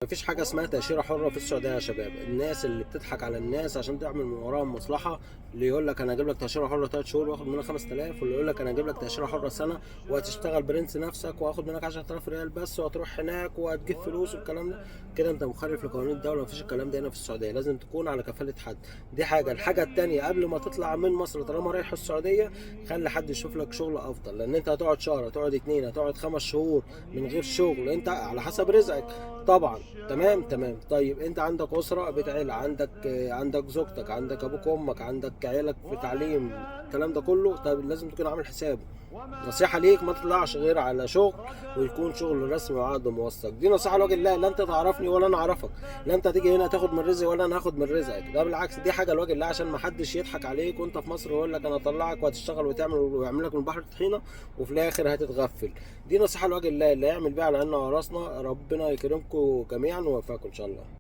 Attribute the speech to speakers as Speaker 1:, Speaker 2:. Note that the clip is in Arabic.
Speaker 1: مفيش حاجة اسمها تأشيرة حرة في السعودية يا شباب. الناس اللي بتضحك على الناس عشان تعمل من وراهم مصلحة، اللي يقول لك انا اجيب لك تأشيرة حرة 3 شهور واخد منك 5000، واللي يقول لك انا اجيب لك تأشيرة حرة سنة وهتشتغل برنس نفسك وهاخد منك 10000 ريال بس وهتروح هناك وهتجيب فلوس والكلام ده. كده انت مخالف لقوانين الدولة. مفيش الكلام ده هنا في السعودية، لازم تكون على كفالة حد. دي حاجة. الحاجة التانية، قبل ما تطلع من مصر طالما رايح السعودية، خلي حد يشوف لك شغل افضل، لان انت هتقعد شهر، هتقعد اتنين، هتقعد 5 شهور من غير شغل، انت على حسب رزقك طبعا. تمام تمام. طيب انت عندك اسره بتعيل، عندك زوجتك، عندك ابوك وامك، عندك عيالك في تعليم، الكلام ده كله. طيب لازم تكون عامل حسابه. نصيحه ليك، ما تطلعش غير على شغل ويكون شغل رسمي وعقد موثق. دي نصيحه لوجه الله، لا انت تعرفني ولا انا اعرفك، لا انت هتيجي هنا تاخد من رزقي ولا انا هاخد من رزقك. ده بالعكس، دي حاجه لوجه الله عشان ما حدش يضحك عليك وانت في مصر ويقول لك انا اطلعك وهتشتغل وتعمل ويعمل لك من البحر طحينه وفي الاخر هتتغفل. دي نصيحه لوجه الله، اللي يعمل بيها على عيننا وراسنا. ربنا يكرمكم جميعا ويوفقكم ان شاء الله.